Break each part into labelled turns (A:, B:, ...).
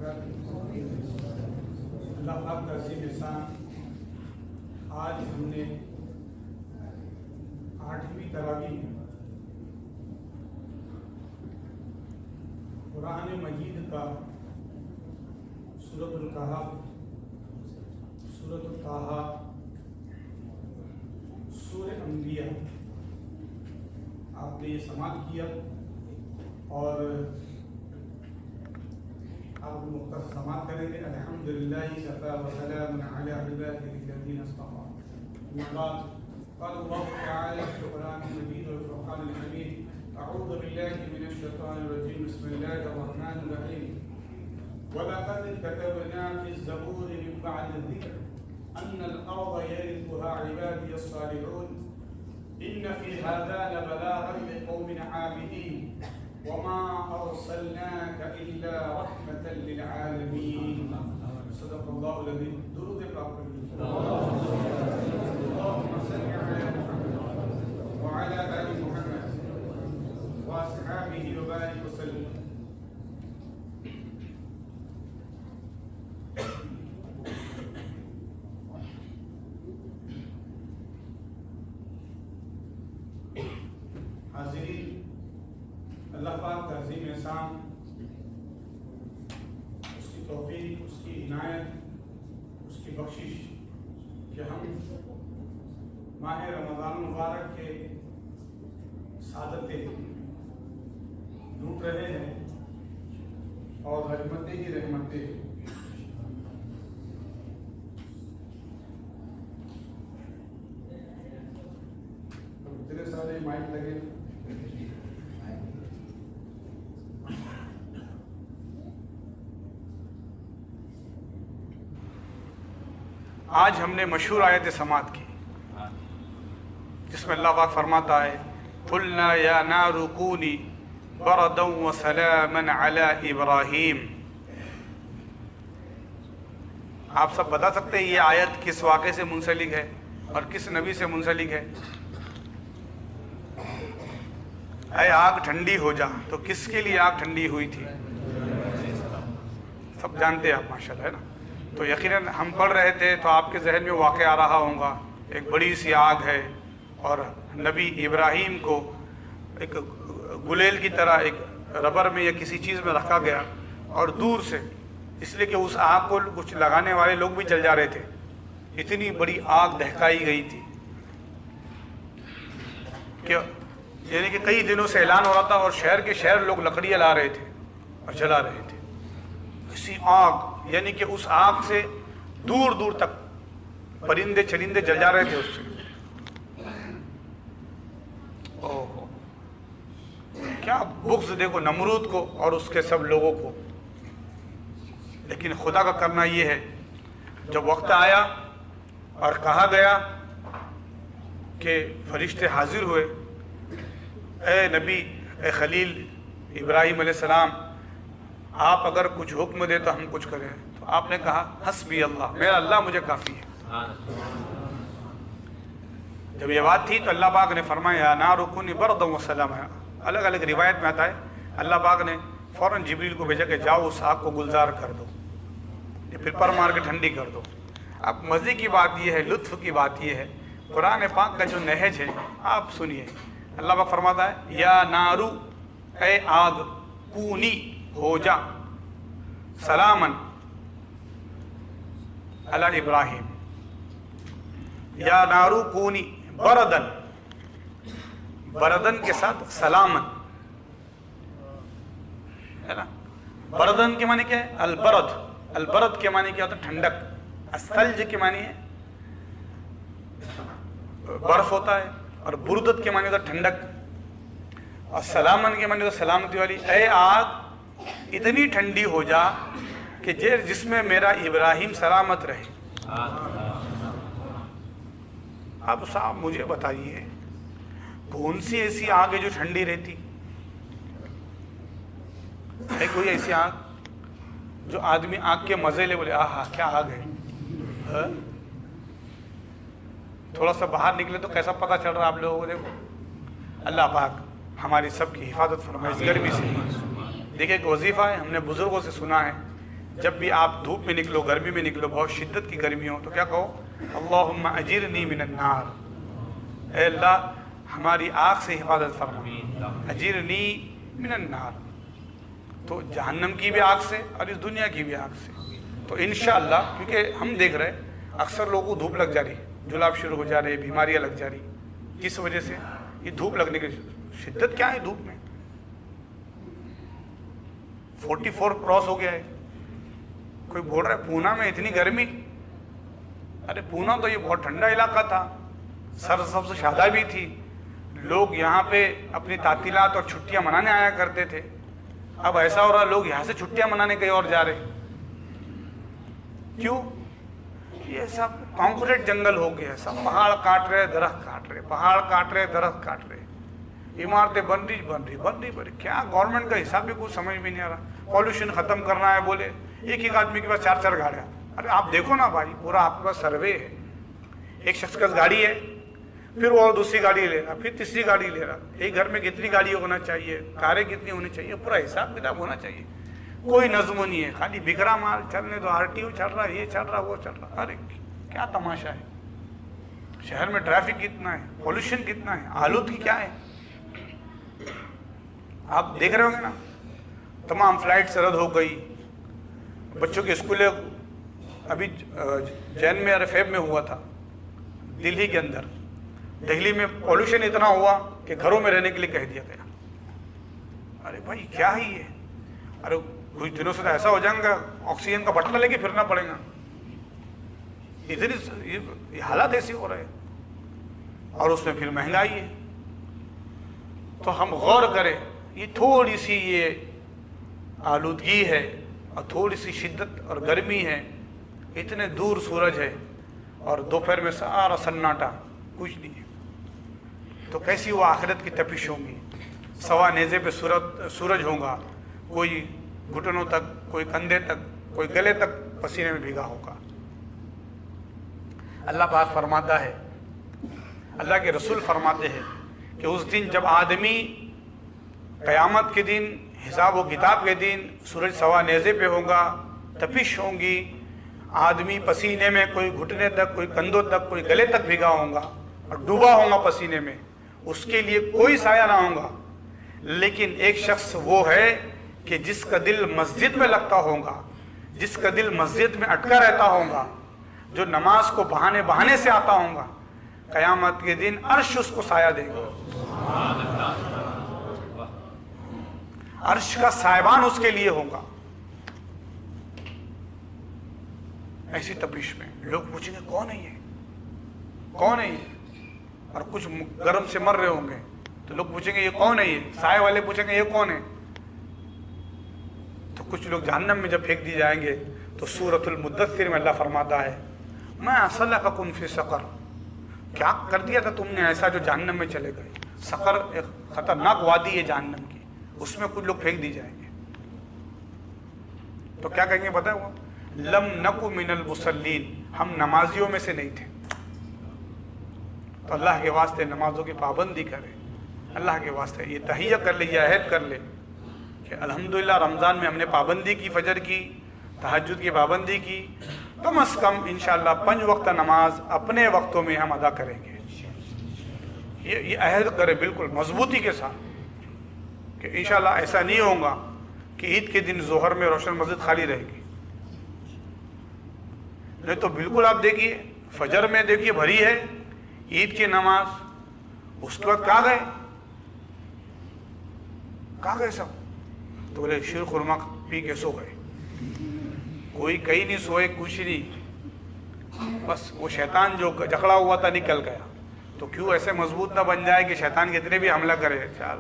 A: اللہ پاک کا عظیم احسان، آج ہم نے 8ویں تراویح قرآن مجید کا سورۃ الکہف، سورۃ طٰہٰ، سورہ انبیاء آپ نے یہ سماعت کیا، اور آپ مختصر سماعت کریں گے۔ الحمدللہ کفیٰ وسلام علی عبادہ الذین اصطفیٰ۔ اما بعد، قال اللہ تعالی فی القرآن المجید والفرقان الحمید: اعوذ باللہ من الشیطان الرجیم، بسم اللہ الرحمن الرحیم۔ وَلَقَدْ كَتَبْنَا فِي الزَّبُورِ مِن بَعْدِ الذِّكْرِ أَنَّ الْأَرْضَ يَرِثُهَا عِبَادِيَ الصَّالِحُونَ إِنَّ فِي هَذَا لَبَلَاغًا لِقَوْمٍ عَابِدِينَ وَمَا أَرْسَلْنَاكَ إِلَّا رَحْمَةً لِلْعَالَمِينَ۔ صدق اللہ العظیم۔ درود پاک پڑھیے۔ اللهم صل على محمد وعلى آل محمد وأصحابه وبارك وسلم۔ حاضرین، اللہ پاک کا عظیم احسان، اس کی توفیق، اس کی عنایت، اس کی بخشش کہ ہم ماہ رمضان مبارک کے سعادتیں لوٹ رہے ہیں، اور رحمتیں ہی رحمتیں۔ اتنے سارے مائک لگے، آج ہم نے مشہور آیت سماعت کی جس میں اللہ پاک فرماتا ہے: قُلْنَا يَا نَارُ كُونِي بَرْدًا وَسَلَامًا عَلَىٰ إِبْرَاهِيمَ۔ آپ سب بتا سکتے ہیں یہ آیت کس واقعے سے منسلک ہے اور کس نبی سے منسلک ہے؟ اے آگ ٹھنڈی ہو جا، تو کس کے لیے آگ ٹھنڈی ہوئی تھی؟ سب جانتے ہیں آپ ماشاءاللہ، ہے نا؟ تو یقیناً ہم پڑھ رہے تھے تو آپ کے ذہن میں واقع آ رہا ہوگا، ایک بڑی سی آگ ہے اور نبی ابراہیم کو ایک گلیل کی طرح ایک ربر میں یا کسی چیز میں رکھا گیا، اور دور سے، اس لیے کہ اس آگ کو کچھ لگانے والے لوگ بھی جل جا رہے تھے، اتنی بڑی آگ دہکائی گئی تھی کہ یعنی کہ کئی دنوں سے اعلان ہو رہا تھا، اور شہر کے شہر لوگ لکڑیاں لا رہے تھے اور جلا رہے تھے۔ اسی آگ، یعنی کہ اس آگ سے دور دور تک پرندے چرندے جل جا رہے تھے اس سے۔ اوہ، کیا بغض دیکھو نمرود کو اور اس کے سب لوگوں کو۔ لیکن خدا کا کرنا یہ ہے، جب وقت آیا اور کہا گیا کہ فرشتے حاضر ہوئے: اے نبی، اے خلیل ابراہیم علیہ السلام، آپ اگر کچھ حکم دے تو ہم کچھ کریں، تو آپ نے کہا: حسبی اللہ، میرا اللہ مجھے کافی ہے۔ جب یہ بات تھی تو اللہ پاک نے فرمایا: یا نار کونی بردا وسلاما۔ الگ الگ روایت میں آتا ہے اللہ پاک نے فوراً جبریل کو بھیجا کہ جاؤ اس آگ کو گلزار کر دو، یا پھر پر مار کے ٹھنڈی کر دو۔ اب مزے کی بات یہ ہے، لطف کی بات یہ ہے، قرآن پاک کا جو نہج ہے آپ سنیے۔ اللہ پاک فرماتا ہے: یا نارو، اے آگ، کونی، ہو جا، سلامن علی ابراہیم۔ یا نارو کونی بردن، بردن کے ساتھ سلامن، ہے نا؟ بردن کے معنی کیا ہے؟ البرد۔ البرد کے معنی کیا ہوتا ہے؟ ٹھنڈک۔ الثلج کے معنی ہے برف ہوتا ہے، اور بردت کے معنی ہوتا ہے ٹھنڈک، اور سلامن کے معنی ہوتا ہے سلامتی والی۔ اے آگ، اتنی ٹھنڈی ہو جا کہ جس میں میرا ابراہیم سلامت رہے۔ اب صاحب مجھے بتائیے، کون سی ایسی آگ ہے جو ٹھنڈی رہتی؟ ہے کوئی ایسی آگ جو آدمی آگ کے مزے لے بولے آہا کیا آگ ہے؟ تھوڑا سا باہر نکلے تو کیسا پتہ چل رہا آپ لوگوں کو؟ دیکھو، اللہ پاک ہماری سب کی حفاظت فرمائے اس گرمی سے۔ دیکھیں ایک وظیفہ ہے، ہم نے بزرگوں سے سنا ہے جب بھی آپ دھوپ میں نکلو، گرمی میں نکلو، بہت شدت کی گرمی ہو، تو کیا کہو؟ اللہم اجرنی من النار، اے اللہ ہماری آگ سے حفاظت فرما، اجرنی من النار، تو جہنم کی بھی آگ سے اور اس دنیا کی بھی آگ سے۔ تو انشاءاللہ، کیونکہ ہم دیکھ رہے اکثر لوگوں کو دھوپ لگ جا رہی، جلاب شروع ہو جا رہے، بیماریاں لگ جا رہی، کس وجہ سے؟ یہ دھوپ لگنے کی شدت کیا ہے دھوپ میں، 44 کراس ہو گیا ہے۔ کوئی بول رہا ہے پونا میں اتنی گرمی، ارے پونا تو یہ بہت ٹھنڈا علاقہ تھا، سرسبز شادابی تھی، لوگ یہاں پہ اپنی تعطیلات اور چھٹیاں منانے آیا کرتے تھے۔ اب ایسا ہو رہا لوگ یہاں سے چھٹیاں منانے کہیں اور جا رہے، کیوں؟ یہ سب کانکریٹ جنگل ہو گیا، سب پہاڑ کاٹ رہے، درخت کاٹ رہے، پہاڑ کاٹ رہے، درخت کاٹ رہے، عمارتیں بن رہی، کیا گورنمنٹ کا حساب بھی کچھ سمجھ بھی نہیں آ رہا۔ پالوشن ختم کرنا ہے بولے، ایک آدمی کے پاس 4 گاڑیاں، ارے آپ دیکھو نا بھائی، پورا آپ کے پاس سروے ہے، ایک شخص کا گاڑی ہے، پھر وہ دوسری گاڑی لے رہا، پھر تیسری گاڑی لے رہا، ایک گھر میں کتنی گاڑی ہونا چاہیے، کاریں کتنی ہونی چاہیے، پورا حساب کتاب ہونا چاہیے۔ کوئی نظم نہیں ہے، خالی بکھرا مال، چلنے تو RTO چل رہا ہے، یہ چل رہا وہ چل رہا، ارے کیا تماشا ہے۔ شہر میں ٹریفک کتنا ہے، پولوشن کتنا ہے، آلودگی کیا ہے، آپ دیکھ رہے ہوں گے نا، تمام فلائٹ رد ہو گئی، بچوں کے اسکولیں، ابھی جین میں فیب میں ہوا تھا، دلی کے اندر، دہلی میں پولوشن اتنا ہوا کہ گھروں میں رہنے کے لیے کہہ دیا گیا۔ ارے بھائی کیا ہی ہے، ارے کچھ دنوں سے تو ایسا ہو جائے گا آکسیجن کا بٹلا لے کے پھرنا پڑے گا، اتنی یہ حالات ایسی ہو رہے، اور اس میں پھر مہنگائی ہے۔ تو ہم غور کریں، یہ تھوڑی سی یہ آلودگی ہے اور تھوڑی سی شدت اور گرمی ہے، اتنے دور سورج ہے اور دوپہر میں سارا سناٹا، کچھ نہیں ہے، تو کیسی وہ آخرت کی تپش ہوں گی۔ سوا نیزے پہ سورج ہوگا، کوئی گھٹنوں تک، کوئی کندھے تک، کوئی گلے تک پسینے میں بھیگا ہوگا۔ اللہ پاک فرماتا ہے، اللہ کے رسول فرماتے ہیں کہ اس دن جب آدمی قیامت کے دن، حساب و کتاب کے دن، سورج سوا نیزے پہ ہوگا، تپش ہوں گی، آدمی پسینے میں کوئی گھٹنے تک، کوئی کندھوں تک، کوئی گلے تک بھیگا ہوگا اور ڈوبا ہوگا پسینے میں، اس کے لیے کوئی سایہ نہ ہوگا۔ لیکن ایک شخص وہ ہے کہ جس کا دل مسجد میں لگتا ہوگا، جس کا دل مسجد میں اٹکا رہتا ہوگا، جو نماز کو بہانے سے آتا ہوگا، قیامت کے دن عرش اس کو سایہ دے گا، عرش کا سائبان اس کے لیے ہوگا۔ ایسی تپش میں لوگ پوچھیں گے کون ہے یہ، کون ہے یہ، اور کچھ گرم سے مر رہے ہوں گے تو لوگ پوچھیں گے یہ کون ہے، یہ سائے والے پوچھیں گے یہ کون ہے، تو کچھ لوگ جہنم میں جب پھینک دی جائیں گے تو سورۃ المدثر میں اللہ فرماتا ہے، ما سلککم فی سقر، کیا کر دیا تھا تم نے ایسا جو جہنم میں چلے گئے۔ سقر ایک خطرناک وادی ہے جہنم کی، اس میں کچھ لوگ پھینک دی جائیں گے تو کیا کہیں گے پتہ ہے وہ، لم نکو من المصلین، ہم نمازیوں میں سے نہیں تھے۔ تو اللہ کے واسطے نمازوں کی پابندی کرے، اللہ کے واسطے یہ تہیہ کر لے، یہ عہد کر لے کہ الحمدللہ رمضان میں ہم نے پابندی کی، فجر کی، تہجد کی پابندی کی، کم از کم انشاءاللہ 5 وقت نماز اپنے وقتوں میں ہم ادا کریں گے۔ یہ عہد کرے بالکل مضبوطی کے ساتھ کہ انشاءاللہ ایسا نہیں ہوگا کہ عید کے دن ظہر میں روشن مسجد خالی رہے گی، نہیں تو بالکل آپ دیکھیے فجر میں دیکھیے بھری ہے، عید کی نماز، اس کے بعد کہاں گئے سب، تو بولے شیر خورما پی کے سو گئے، کوئی کہیں نہیں سوئے، کچھ نہیں، بس وہ شیطان جو جکڑا ہوا تھا نکل گیا۔ تو کیوں ایسے مضبوط نہ بن جائے کہ شیطان کتنے بھی حملہ کرے، چل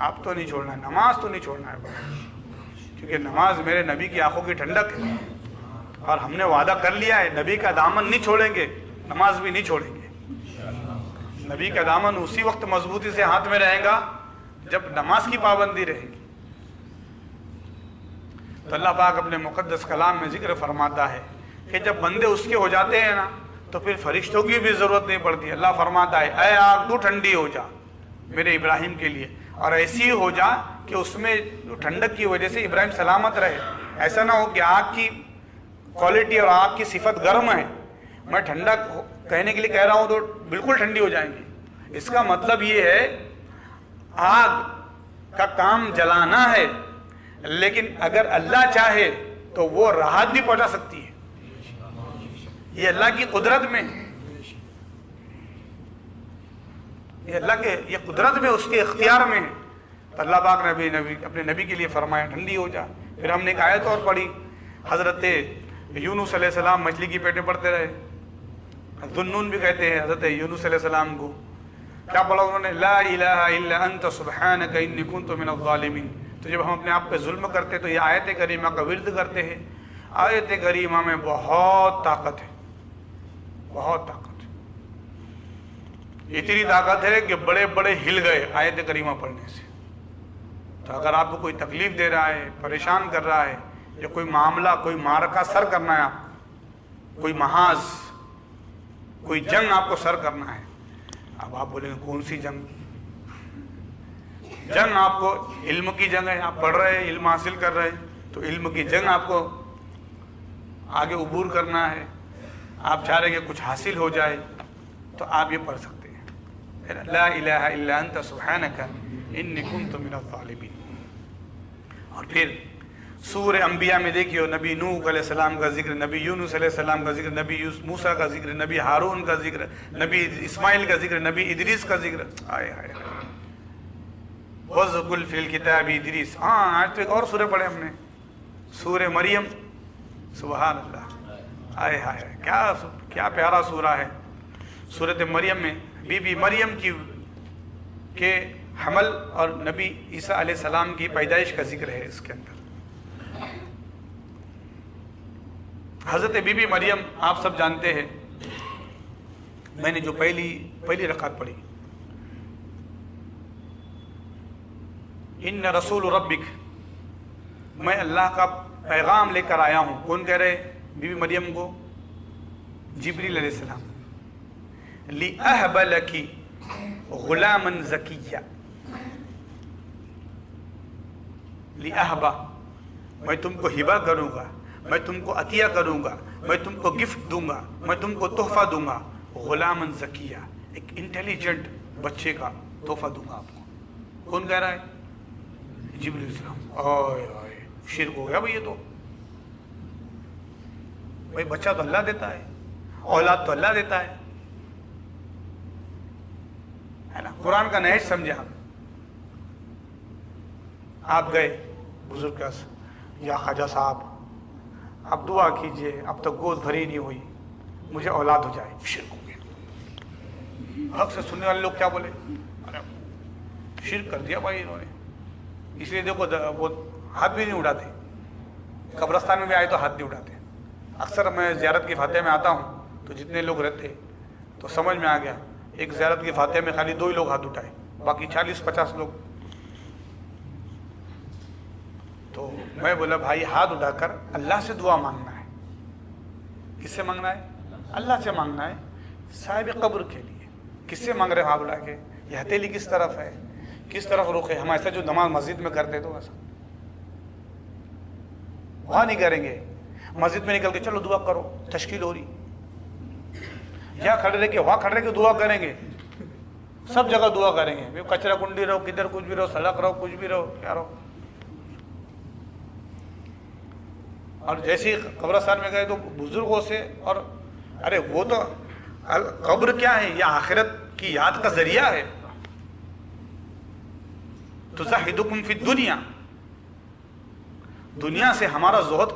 A: آپ تو نہیں چھوڑنا ہے، نماز تو نہیں چھوڑنا ہے، کیونکہ نماز میرے نبی کی آنکھوں کی ٹھنڈک ہے، اور ہم نے وعدہ کر لیا ہے نبی کا دامن نہیں چھوڑیں گے، نماز بھی نہیں چھوڑیں گے۔ نبی کا دامن اسی وقت مضبوطی سے ہاتھ میں رہے گا جب نماز کی پابندی رہے گی۔ تو اللہ پاک اپنے مقدس کلام میں ذکر فرماتا ہے کہ جب بندے اس کے ہو جاتے ہیں نا تو پھر فرشتوں کی بھی ضرورت نہیں پڑتی۔ اللہ فرماتا ہے اے آگ تو ٹھنڈی ہو جا میرے ابراہیم کے لیے، اور ایسی ہو جا کہ اس میں ٹھنڈک کی وجہ سے ابراہیم سلامت رہے،
B: ایسا نہ ہو کہ آگ کی کوالٹی اور آگ کی صفت گرم ہے، میں ٹھنڈا کہنے کے لیے کہہ رہا ہوں تو بالکل ٹھنڈی ہو جائیں گی۔ اس کا مطلب یہ ہے آگ کا کام جلانا ہے، لیکن اگر اللہ چاہے تو وہ راحت بھی پہنچا سکتی ہے، یہ اللہ کی قدرت میں، یہ اللہ کے یہ قدرت میں، اس کے اختیار میں ہے۔ تو اللہ پاک نے اپنے نبی کے لیے فرمایا ٹھنڈی ہو جا۔ پھر ہم نے ایک آیت اور پڑھی، حضرت یونس علیہ السلام مچھلی کی پیٹ میں پڑتے رہے، ذنون بھی کہتے ہیں حضرت یونس علیہ السلام کو، کیا پڑھا انہوں نے؟ لا الہ الا انت سبحانک انی کنت من الظالمین۔ تو جب ہم اپنے آپ پہ ظلم کرتے تو یہ آیت کریمہ کا ورد کرتے ہیں۔ آیت کریمہ میں بہت طاقت ہے، بہت طاقت ہے، اتنی طاقت ہے کہ بڑے بڑے ہل گئے آیت کریمہ پڑھنے سے۔ تو اگر آپ کو کوئی تکلیف دے رہا ہے، پریشان کر رہا ہے، یا کوئی معاملہ، کوئی معرکہ سر کرنا ہے، آپ کوئی محاذ، کوئی جنگ آپ کو سر کرنا ہے، اب آپ بولیں گے کون سی جنگ؟ جنگ آپ کو علم کی جنگ ہے، آپ پڑھ رہے ہیں، علم حاصل کر رہے ہیں، تو علم کی جنگ آپ کو آگے عبور کرنا ہے، آپ چاہ رہے ہیں کہ کچھ حاصل ہو جائے، تو آپ یہ پڑھ سکتے ہیں، لا الہ الا انت سبحانک انی کنت من الظالمین۔ اور پھر سورہ انبیاء میں دیکھیے، نبی نوح علیہ السلام کا ذکر، نبی یونس علیہ السلام کا ذکر، نبی موسیٰ کا ذکر، نبی ہارون کا ذکر، نبی اسماعیل کا ذکر، نبی ادریس کا ذکر۔ آئے آئے وَذْكُرْ فِي الْكِتَابِ ادریس۔ ہاں آج تو ایک اور سورہ پڑھے ہم نے، سورہ مریم، سبحان اللہ، آئے آئے کیا پیارا سورہ ہے۔ سورۃ مریم میں بی بی مریم کے حمل اور نبی عیسیٰ علیہ السلام کی پیدائش کا ذکر ہے اس کے اندر۔ حضرت بی بی مریم آپ سب جانتے ہیں، میں نے جو پہلی رکعت پڑھی، ان رسول ربک، میں اللہ کا پیغام لے کر آیا ہوں۔ کون کہہ رہے بی بی مریم کو؟ جبریل علیہ السلام۔ لِأَهْبَ لَكِ غُلَامًا زَكِيًّا، لِأَهْبَ، میں تم کو ہبہ کروں گا، میں تم کو عطیہ کروں گا، میں تم کو گفٹ دوں گا، میں تم کو تحفہ دوں گا، غلامً زکیہ، ایک انٹیلیجنٹ بچے کا تحفہ دوں گا آپ کو۔ کون کہہ رہا ہے؟ جبریل علیہ السلام۔ آئے آئے شرک ہو گیا بھئی، یہ تو بھئی بچہ تو اللہ دیتا ہے، اولاد تو اللہ دیتا ہے نا۔ قرآن کا نہج سمجھے آپ گئے بزرگ کے پاس، یا خواجہ صاحب اب دعا کیجئے، اب تک گود بھری نہیں ہوئی، مجھے اولاد ہو جائے۔ شرک ہو گیا۔ حق سے سننے والے لوگ کیا بولے؟ ارے شرک کر دیا بھائی انہوں نے۔ اس لیے دیکھو وہ ہاتھ بھی نہیں اٹھاتے، قبرستان میں بھی آئے تو ہاتھ نہیں اٹھاتے۔ اکثر میں زیارت کی فاتح میں آتا ہوں تو جتنے لوگ رہتے تو سمجھ میں آ گیا، ایک زیارت کی فاتح میں خالی 2 ہی لوگ ہاتھ اٹھائے، باقی 40-50 لوگ۔ تو میں بولا بھائی ہاتھ اٹھا کر اللہ سے دعا مانگنا ہے۔ کس سے مانگنا ہے؟ اللہ سے مانگنا ہے، صاحب قبر کے لیے۔ کس سے مانگ رہے ہاتھ اٹھا کے؟ یہ ہتھیلی کس طرف ہے، کس طرف رخ ہے؟ ہم ایسا جو نماز مسجد میں کرتے تو ایسا وہاں نہیں کریں گے، مسجد میں نکل کے چلو دعا کرو، تشکیل ہو رہی، یا کھڑے رہ کے وہاں کھڑے رہ کے دعا کریں گے، سب جگہ دعا کریں گے، کچرا کنڈی رہو، کدھر کچھ بھی رہو، سڑک رہو، کچھ بھی رہو، کیا رہو۔ اور جیسے ہی قبرستان میں گئے تو بزرگوں سے، اور ارے وہ تو قبر کیا ہے، یہ آخرت کی یاد کا ذریعہ ہے۔ تزہدکم فی الدنیا، دنیا سے ہمارا زہد،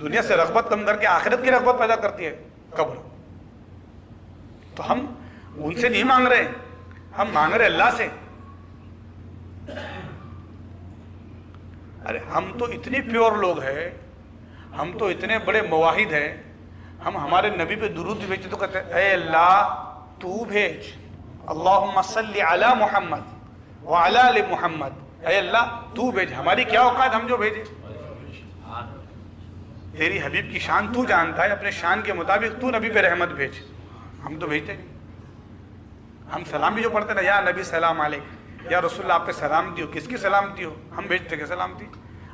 B: دنیا سے رغبت کم کر کے آخرت کی رغبت پیدا کرتی ہے قبر۔ تو ہم ان سے نہیں مانگ رہے، ہم مانگ رہے اللہ سے۔ ارے ہم تو اتنے پیور لوگ ہیں، ہم تو اتنے بڑے مواحد ہیں، ہم ہمارے نبی پہ درود بھیجتے تو کہتے ہیں اے اللہ تو بھیج، اللہم صلی علی محمد وعلی آل محمد، اے اللہ تو بھیج۔ ہماری کیا اوقات ہم جو بھیجے؟ تیری حبیب کی شان تو جانتا ہے، اپنے شان کے مطابق تو نبی پہ رحمت بھیج، ہم تو بھیجتے نہیں۔ ہم سلام بھی جو پڑھتے نا، یا نبی سلام علیک، یا رسول اللہ آپ پہ سلامتی ہو، کس کی سلامتی ہو؟ ہم بھیجتے کہ سلامتی